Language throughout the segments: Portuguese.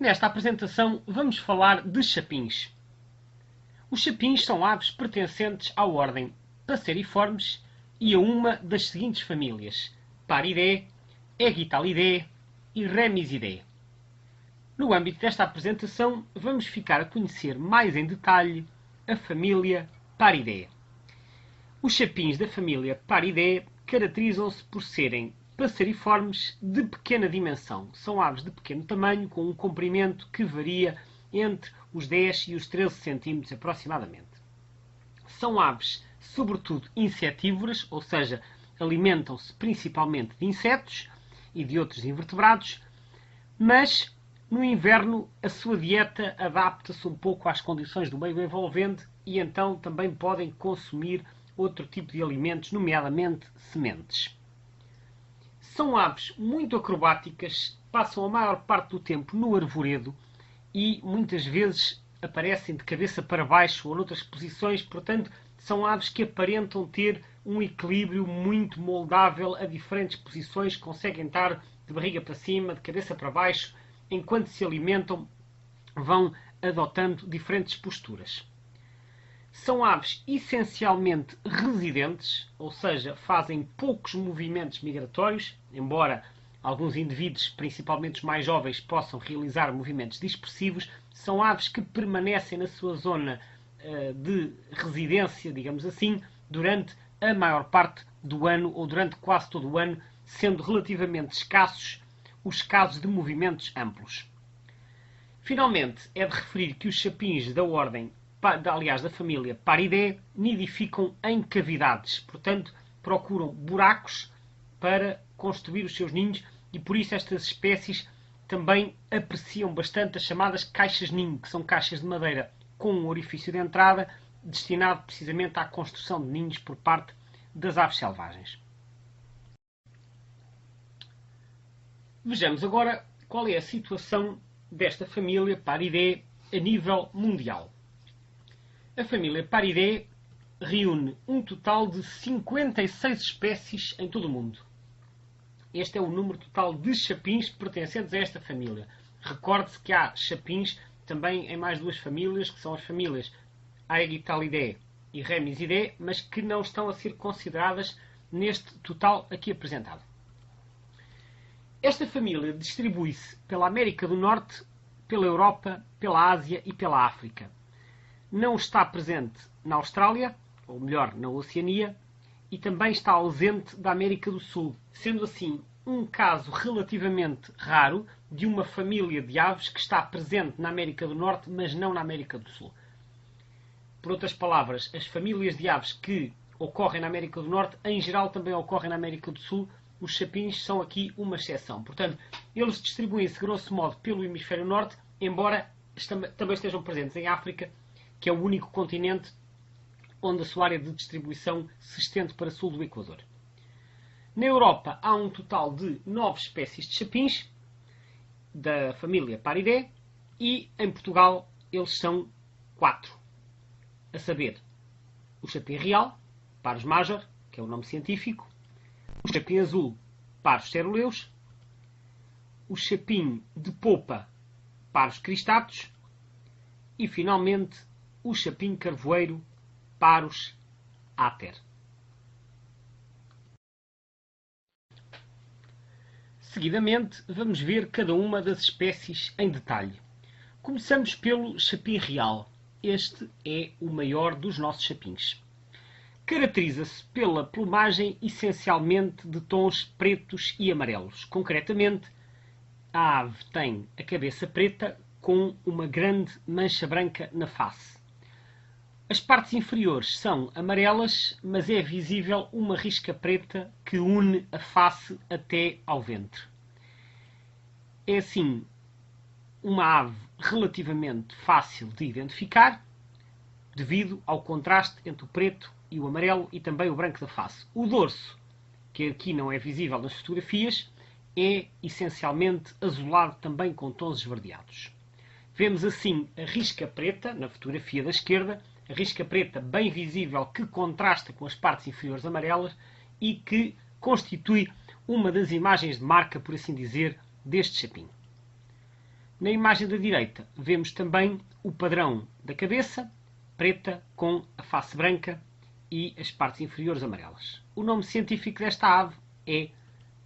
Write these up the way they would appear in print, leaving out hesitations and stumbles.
Nesta apresentação vamos falar de chapins. Os chapins são aves pertencentes à ordem Passeriformes e a uma das seguintes famílias: Paridae, Aegytalidae e Remisidae. No âmbito desta apresentação vamos ficar a conhecer mais em detalhe a família Paridae. Os chapins da família Paridae caracterizam-se por serem passeriformes de pequena dimensão. São aves de pequeno tamanho, com um comprimento que varia entre os 10 e os 13 cm aproximadamente. São aves, sobretudo, insetívoras, ou seja, alimentam-se principalmente de insetos e de outros invertebrados, mas no inverno a sua dieta adapta-se um pouco às condições do meio envolvente e então também podem consumir outro tipo de alimentos, nomeadamente sementes. São aves muito acrobáticas, passam a maior parte do tempo no arvoredo e muitas vezes aparecem de cabeça para baixo ou noutras posições, portanto, são aves que aparentam ter um equilíbrio muito moldável a diferentes posições, conseguem estar de barriga para cima, de cabeça para baixo, enquanto se alimentam, vão adotando diferentes posturas. São aves essencialmente residentes, ou seja, fazem poucos movimentos migratórios, embora alguns indivíduos, principalmente os mais jovens, possam realizar movimentos dispersivos. São aves que permanecem na sua zona de residência, digamos assim, durante a maior parte do ano ou durante quase todo o ano, sendo relativamente escassos os casos de movimentos amplos. Finalmente, é de referir que os chapins da ordem, aliás, da família Paridae, nidificam em cavidades, portanto, procuram buracos para construir os seus ninhos e por isso estas espécies também apreciam bastante as chamadas caixas-ninho, que são caixas de madeira com um orifício de entrada destinado precisamente à construção de ninhos por parte das aves selvagens. Vejamos agora qual é a situação desta família Paridae a nível mundial. A família Paridae reúne um total de 56 espécies em todo o mundo. Este é o número total de chapins pertencentes a esta família. Recorde-se que há chapins também em mais duas famílias, que são as famílias Aegytalidae e Remisidae, mas que não estão a ser consideradas neste total aqui apresentado. Esta família distribui-se pela América do Norte, pela Europa, pela Ásia e pela África. Não está presente na Austrália, ou melhor, na Oceania, e também está ausente da América do Sul, sendo assim um caso relativamente raro de uma família de aves que está presente na América do Norte, mas não na América do Sul. Por outras palavras, as famílias de aves que ocorrem na América do Norte, em geral também ocorrem na América do Sul. Os chapins são aqui uma exceção. Portanto, eles distribuem-se, grosso modo, pelo hemisfério norte, embora também estejam presentes em África, que é o único continente onde a sua área de distribuição se estende para sul do Equador. Na Europa há um total de 9 espécies de chapins da família Paridae e em Portugal eles são 4. A saber, o chapim real, Parus major, que é o nome científico, o chapim azul, Parus ceruleus, o chapim de popa, Parus cristatus e, finalmente, o chapim carvoeiro, Parus ater. Seguidamente, vamos ver cada uma das espécies em detalhe. Começamos pelo chapim real. Este é o maior dos nossos chapins. Caracteriza-se pela plumagem essencialmente de tons pretos e amarelos. Concretamente, a ave tem a cabeça preta com uma grande mancha branca na face. As partes inferiores são amarelas, mas é visível uma risca preta que une a face até ao ventre. É assim uma ave relativamente fácil de identificar, devido ao contraste entre o preto e o amarelo e também o branco da face. O dorso, que aqui não é visível nas fotografias, é essencialmente azulado também com tons esverdeados. Vemos assim a risca preta na fotografia da esquerda, a risca preta bem visível que contrasta com as partes inferiores amarelas e que constitui uma das imagens de marca, por assim dizer, deste chapim. Na imagem da direita vemos também o padrão da cabeça, preta, com a face branca e as partes inferiores amarelas. O nome científico desta ave é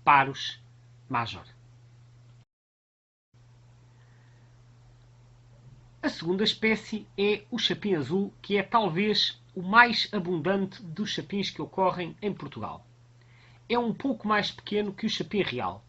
Parus major. A segunda espécie é o chapim azul, que é talvez o mais abundante dos chapins que ocorrem em Portugal. É um pouco mais pequeno que o chapim real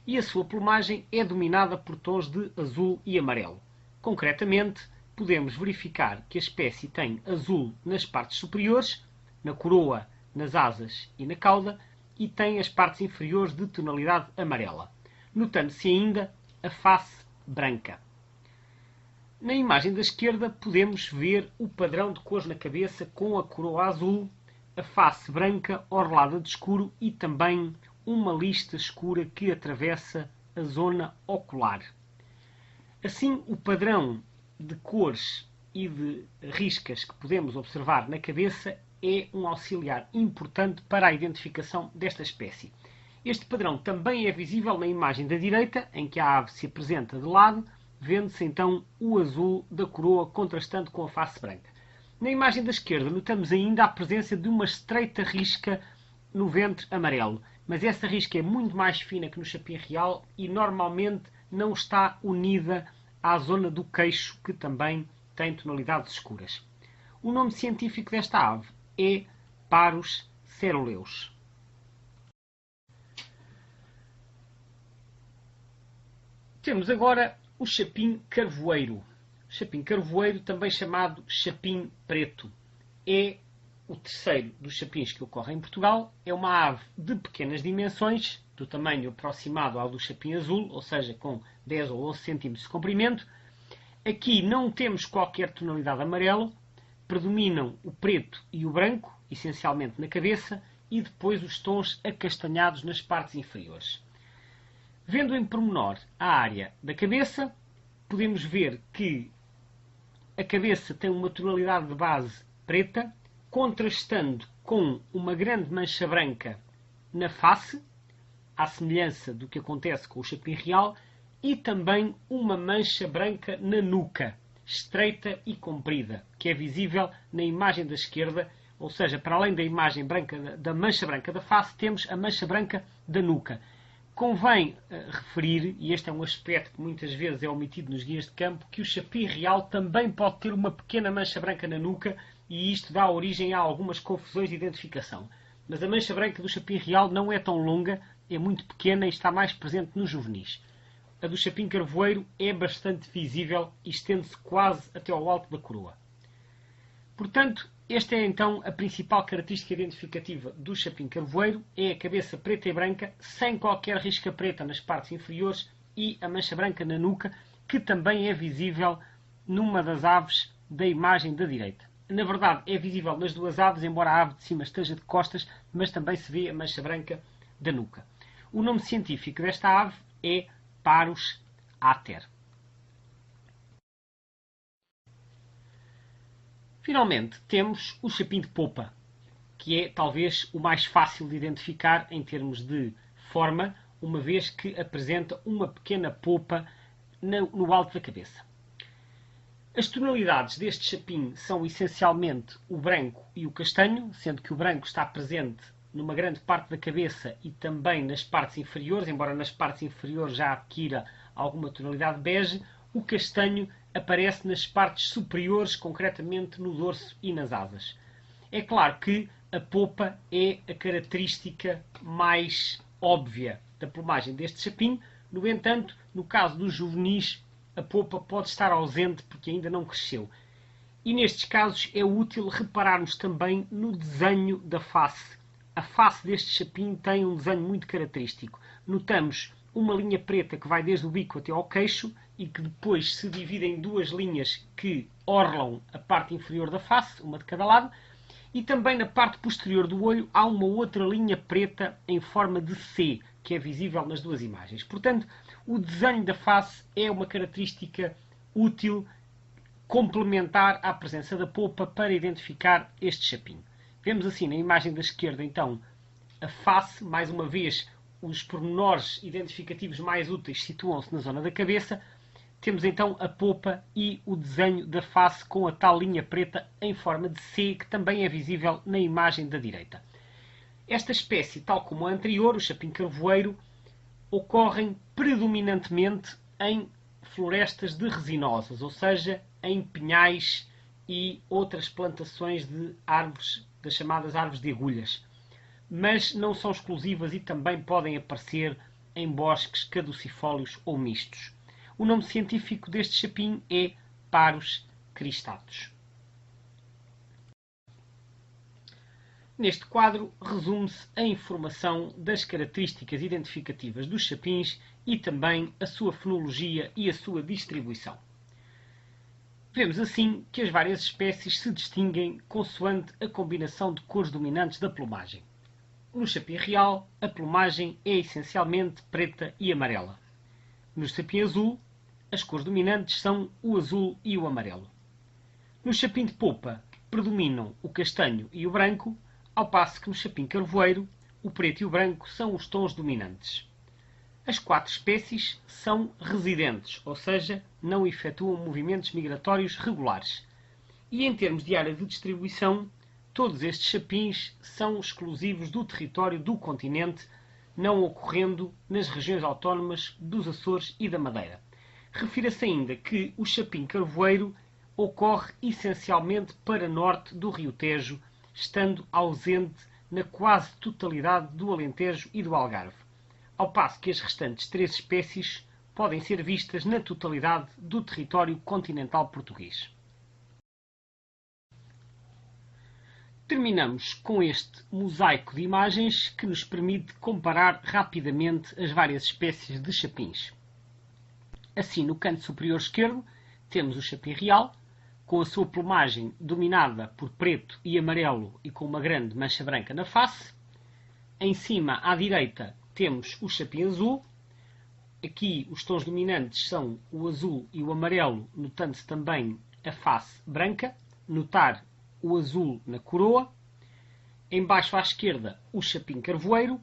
e a sua plumagem é dominada por tons de azul e amarelo. Concretamente, podemos verificar que a espécie tem azul nas partes superiores, na coroa, nas asas e na cauda, e tem as partes inferiores de tonalidade amarela, notando-se ainda a face branca. Na imagem da esquerda podemos ver o padrão de cores na cabeça com a coroa azul, a face branca orlada de escuro e também uma lista escura que atravessa a zona ocular. Assim, o padrão de cores e de riscas que podemos observar na cabeça é um auxiliar importante para a identificação desta espécie. Este padrão também é visível na imagem da direita, em que a ave se apresenta de lado, vendo-se então o azul da coroa contrastando com a face branca. Na imagem da esquerda notamos ainda a presença de uma estreita risca no ventre amarelo, mas essa risca é muito mais fina que no chapim real e normalmente não está unida à zona do queixo, que também tem tonalidades escuras. O nome científico desta ave é Parus ceruleus. Temos agora o chapim carvoeiro. O chapim carvoeiro, também chamado chapim preto, é o terceiro dos chapins que ocorre em Portugal. É uma ave de pequenas dimensões, do tamanho aproximado ao do chapim azul, ou seja, com 10 ou 11 cm de comprimento. Aqui não temos qualquer tonalidade amarelo, predominam o preto e o branco, essencialmente na cabeça, e depois os tons acastanhados nas partes inferiores. Vendo em pormenor a área da cabeça, podemos ver que a cabeça tem uma tonalidade de base preta, contrastando com uma grande mancha branca na face, à semelhança do que acontece com o chapim real, e também uma mancha branca na nuca, estreita e comprida, que é visível na imagem da esquerda, ou seja, para além da imagem branca, da mancha branca da face, temos a mancha branca da nuca. Convém referir, e este é um aspecto que muitas vezes é omitido nos guias de campo, que o chapim real também pode ter uma pequena mancha branca na nuca e isto dá origem a algumas confusões de identificação. Mas a mancha branca do chapim real não é tão longa, é muito pequena e está mais presente nos juvenis. A do chapim carvoeiro é bastante visível e estende-se quase até ao alto da coroa. Portanto, esta é então a principal característica identificativa do chapim carvoeiro, é a cabeça preta e branca, sem qualquer risca preta nas partes inferiores e a mancha branca na nuca, que também é visível numa das aves da imagem da direita. Na verdade, é visível nas duas aves, embora a ave de cima esteja de costas, mas também se vê a mancha branca da nuca. O nome científico desta ave é Parus ater. Finalmente, temos o chapim de popa, que é talvez o mais fácil de identificar em termos de forma, uma vez que apresenta uma pequena popa no alto da cabeça. As tonalidades deste chapim são essencialmente o branco e o castanho, sendo que o branco está presente numa grande parte da cabeça e também nas partes inferiores, embora nas partes inferiores já adquira alguma tonalidade bege. O castanho aparece nas partes superiores, concretamente no dorso e nas asas. É claro que a popa é a característica mais óbvia da plumagem deste chapim. No entanto, no caso dos juvenis, a popa pode estar ausente porque ainda não cresceu. E nestes casos é útil repararmos também no desenho da face. A face deste chapim tem um desenho muito característico. Notamos uma linha preta que vai desde o bico até ao queixo e que depois se divide em duas linhas que orlam a parte inferior da face, uma de cada lado, e também na parte posterior do olho há uma outra linha preta em forma de C, que é visível nas duas imagens. Portanto, o desenho da face é uma característica útil, complementar à presença da popa para identificar este chapim. Vemos assim na imagem da esquerda, então, a face, mais uma vez, os pormenores identificativos mais úteis situam-se na zona da cabeça. Temos então a popa e o desenho da face com a tal linha preta em forma de C, que também é visível na imagem da direita. Esta espécie, tal como a anterior, o chapim-carvoeiro, ocorrem predominantemente em florestas de resinosas, ou seja, em pinhais e outras plantações de árvores, das chamadas árvores de agulhas. Mas não são exclusivas e também podem aparecer em bosques caducifólios ou mistos. O nome científico deste chapim é Parus cristatus. Neste quadro resume-se a informação das características identificativas dos chapins e também a sua fenologia e a sua distribuição. Vemos assim que as várias espécies se distinguem consoante a combinação de cores dominantes da plumagem. No chapim real, a plumagem é essencialmente preta e amarela. No chapim azul, as cores dominantes são o azul e o amarelo. No chapim de popa, predominam o castanho e o branco, ao passo que no chapim carvoeiro, o preto e o branco são os tons dominantes. As 4 espécies são residentes, ou seja, não efetuam movimentos migratórios regulares. E em termos de área de distribuição, todos estes chapins são exclusivos do território do continente, não ocorrendo nas regiões autónomas dos Açores e da Madeira. Refira-se ainda que o chapim carvoeiro ocorre essencialmente para norte do Rio Tejo, estando ausente na quase totalidade do Alentejo e do Algarve, ao passo que as restantes 3 espécies podem ser vistas na totalidade do território continental português. Terminamos com este mosaico de imagens que nos permite comparar rapidamente as várias espécies de chapins. Assim, no canto superior esquerdo, temos o chapim real, com a sua plumagem dominada por preto e amarelo e com uma grande mancha branca na face. Em cima, à direita, temos o chapim azul. Aqui os tons dominantes são o azul e o amarelo, notando-se também a face branca. Notar o azul na coroa. Embaixo à esquerda, o chapim carvoeiro,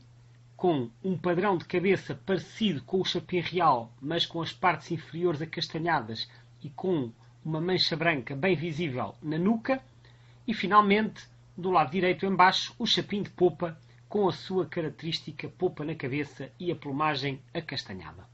com um padrão de cabeça parecido com o chapim real, mas com as partes inferiores acastanhadas e com uma mancha branca bem visível na nuca. E, finalmente, do lado direito embaixo, o chapim de popa, com a sua característica popa na cabeça e a plumagem acastanhada.